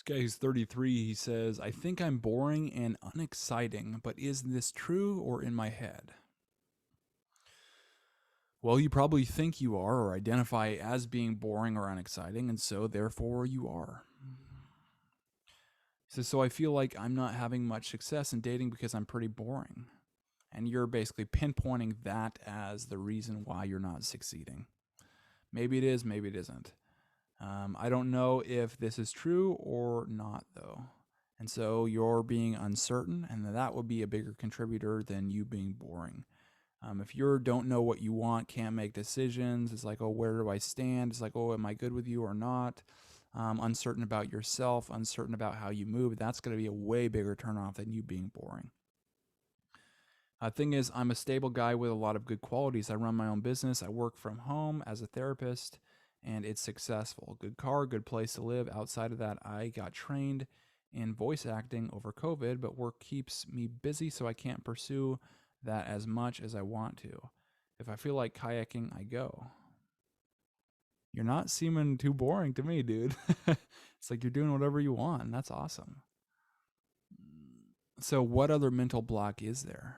Guy who's 33, he says, I think I'm boring and unexciting, but is this true or in my head? Well, you probably think you are or identify as being boring or unexciting, and so therefore you are. He says, so I feel like I'm not having much success in dating because I'm pretty boring. And you're basically pinpointing that as the reason why you're not succeeding. Maybe it is, maybe it isn't. I don't know if this is true or not, though. And so you're being uncertain, and that would be a bigger contributor than you being boring. If you don't know what you want, can't make decisions, it's like, oh, where do I stand? It's like, oh, am I good with you or not? Uncertain about yourself, uncertain about how you move, that's going to be a way bigger turnoff than you being boring. Thing is, I'm a stable guy with a lot of good qualities. I run my own business. I work from home as a therapist, and it's successful. Good car, good place to live. Outside of that, I got trained in voice acting over COVID, but work keeps me busy, so I can't pursue that as much as I want to. If I feel like kayaking, I go. You're not seeming too boring to me, dude. It's like you're doing whatever you want, and that's awesome. So, what other mental block is there?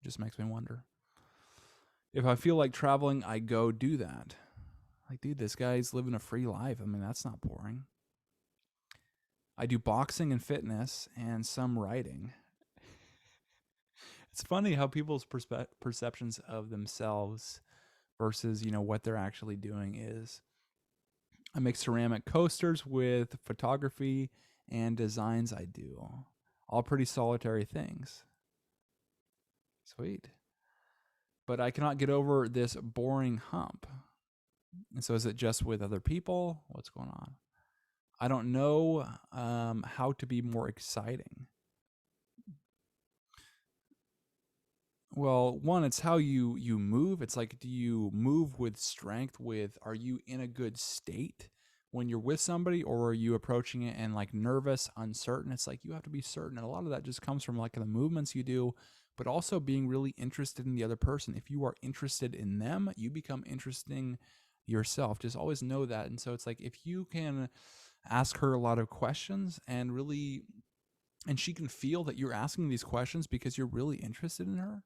Just makes me wonder. If I feel like traveling, I go do that. Like, dude, this guy's living a free life. I mean, that's not boring. I do boxing and fitness and some writing. It's funny how people's perceptions of themselves versus, what they're actually doing is. I make ceramic coasters with photography and designs I do. All pretty solitary things. Sweet. But I cannot get over this boring hump. And so is it just with other people? What's going on? I don't know how to be more exciting. Well, one, it's how you move. It's like, do you move with strength? Are you in a good state when you're with somebody, or are you approaching it and like nervous, uncertain? It's like you have to be certain, and a lot of that just comes from like the movements you do, but also being really interested in the other person. If you are interested in them, you become interesting yourself. Just always know that. And so it's like if you can ask her a lot of questions and she can feel that you're asking these questions because you're really interested in her,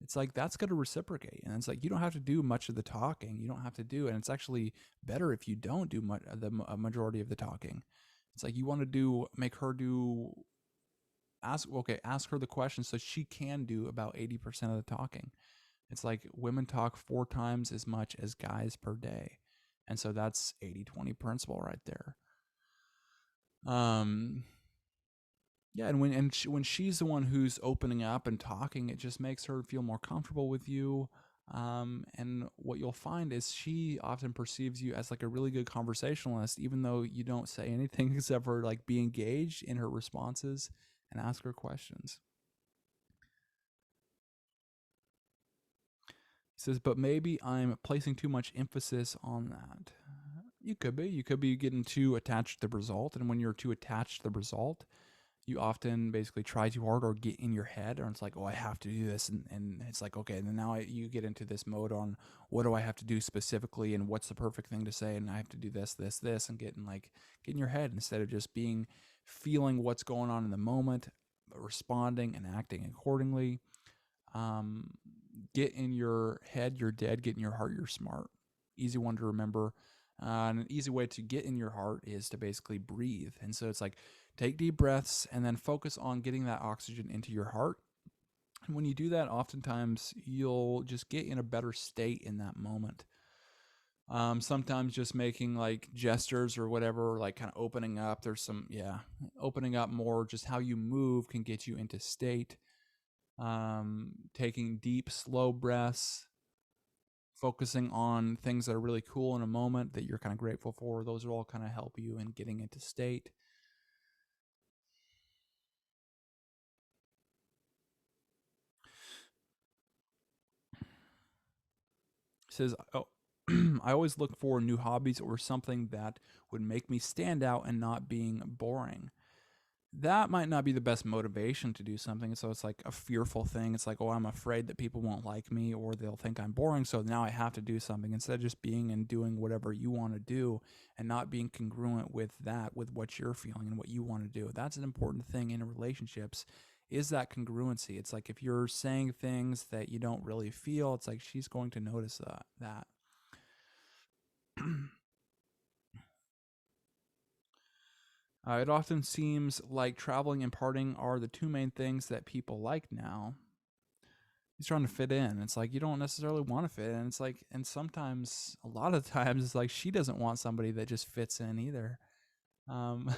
it's like that's going to reciprocate. And it's like you don't have to do much of the talking. You don't have to do, and it's actually better if you don't do the majority of the talking. It's like you want to make her ask her the questions so she can do about 80% of the talking. It's like women talk 4 times as much as guys per day. And so that's 80-20 principle right there. Yeah, and when she's the one who's opening up and talking, it just makes her feel more comfortable with you. And what you'll find is she often perceives you as like a really good conversationalist, even though you don't say anything except for like be engaged in her responses and ask her questions. He says, but maybe I'm placing too much emphasis on that. You could be. You could be getting too attached to the result. And when you're too attached to the result, you often basically try too hard or get in your head, or it's like, oh, I have to do this. And it's like, okay, and then now you get into this mode on what do I have to do specifically and what's the perfect thing to say. And I have to do this, this, this, and get in your head instead of just feeling what's going on in the moment, responding and acting accordingly. Get in your head, you're dead. Get in your heart, you're smart. Easy one to remember. And an easy way to get in your heart is to basically breathe. And so it's like take deep breaths and then focus on getting that oxygen into your heart. And when you do that, oftentimes you'll just get in a better state in that moment. Sometimes just making like gestures or whatever, like kind of opening up. Opening up more, just how you move can get you into state. Taking deep, slow breaths, focusing on things that are really cool in a moment that you're kind of grateful for. Those are all kind of help you in getting into state. It says, oh, I always look for new hobbies or something that would make me stand out and not being boring. that might not be the best motivation to do something. So it's like a fearful thing. It's like, oh, I'm afraid that people won't like me or they'll think I'm boring. So now I have to do something instead of just being and doing whatever you want to do and not being congruent with that, with what you're feeling and what you want to do. That's an important thing in relationships, is that congruency. It's like if you're saying things that you don't really feel, it's like she's going to notice that. It often seems like traveling and partying are the two main things that people like now. He's trying to fit in. It's like you don't necessarily want to fit in. It's like, and sometimes, a lot of times, it's like she doesn't want somebody that just fits in either. Um,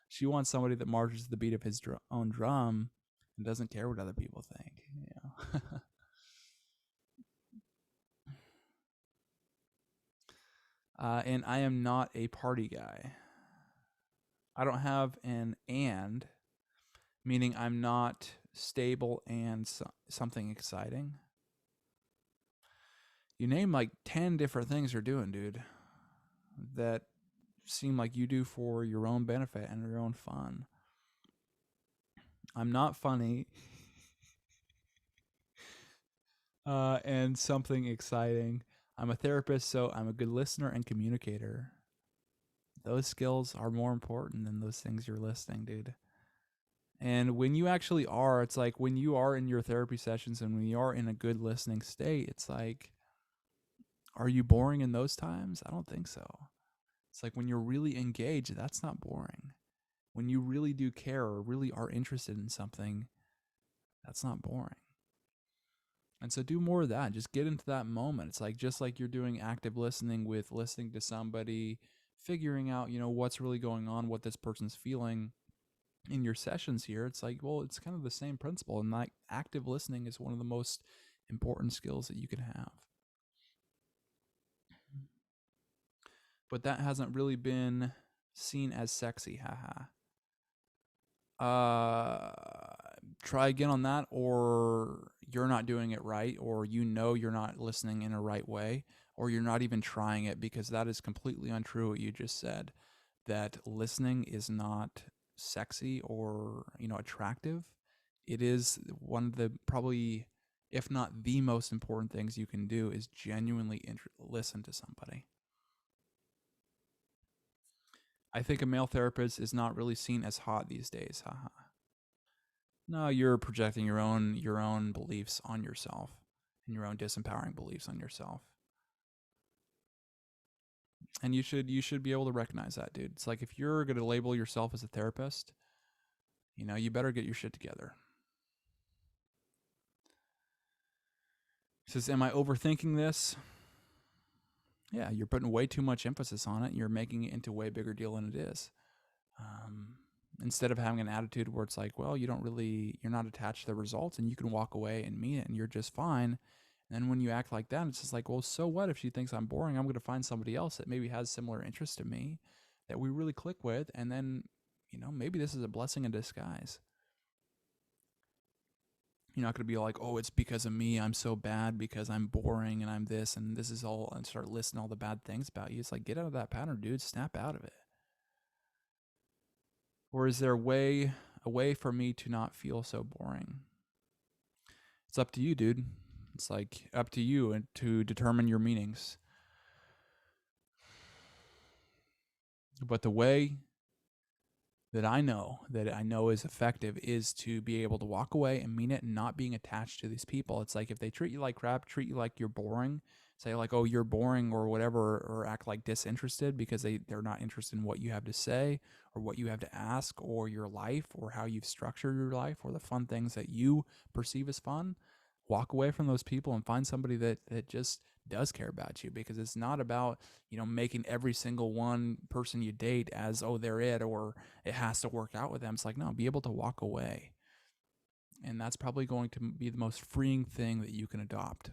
she wants somebody that marches to the beat of his own drum and doesn't care what other people think. And I am not a party guy. I don't have an and, meaning I'm not stable and something exciting. You name like 10 different things you're doing, dude, that seem like you do for your own benefit and your own fun. I'm not funny. And something exciting. I'm a therapist, so I'm a good listener and communicator. Those skills are more important than those things you're listing, dude. And when you actually are, it's like when you are in your therapy sessions and when you are in a good listening state, it's like, are you boring in those times? I don't think so. It's like when you're really engaged, that's not boring. When you really do care or really are interested in something, that's not boring. And so do more of that. Just get into that moment. It's like just like you're doing active listening with listening to somebody, figuring out, what's really going on, what this person's feeling in your sessions here. It's like, well, it's kind of the same principle. And like active listening is one of the most important skills that you can have. But that hasn't really been seen as sexy, haha. Try again on that, or you're not doing it right, or you're not listening in a right way, or you're not even trying it, because that is completely untrue what you just said, that listening is not sexy or attractive. It is one of the, probably, if not the most important things you can do, is genuinely listen to somebody. I think a male therapist is not really seen as hot these days. Haha. No, you're projecting your own beliefs on yourself and your own disempowering beliefs on yourself. And you should be able to recognize that, dude. It's like if you're going to label yourself as a therapist, you better get your shit together. He says, am I overthinking this? Yeah, you're putting way too much emphasis on it. You're making it into a way bigger deal than it is. Instead of having an attitude where it's like, well, you're not attached to the results and you can walk away and mean it and you're just fine. And then when you act like that, it's just like, well, so what if she thinks I'm boring? I'm going to find somebody else that maybe has similar interest to me that we really click with. And then, maybe this is a blessing in disguise. You're not going to be like, oh, it's because of me. I'm so bad because I'm boring and I'm this and this is all, and start listing all the bad things about you. It's like, get out of that pattern, dude. Snap out of it. Or is there a way for me to not feel so boring? It's up to you, dude. It's like up to you and to determine your meanings. But the way that I know is effective is to be able to walk away and mean it and not being attached to these people. It's like if they treat you like crap, treat you like you're boring, say like, oh, you're boring or whatever, or act like disinterested because they're not interested in what you have to say or what you have to ask or your life or how you've structured your life or the fun things that you perceive as fun. Walk away from those people and find somebody that just does care about you, because it's not about making every single one person you date as, oh, they're it, or it has to work out with them. It's like, no, be able to walk away, and that's probably going to be the most freeing thing that you can adopt.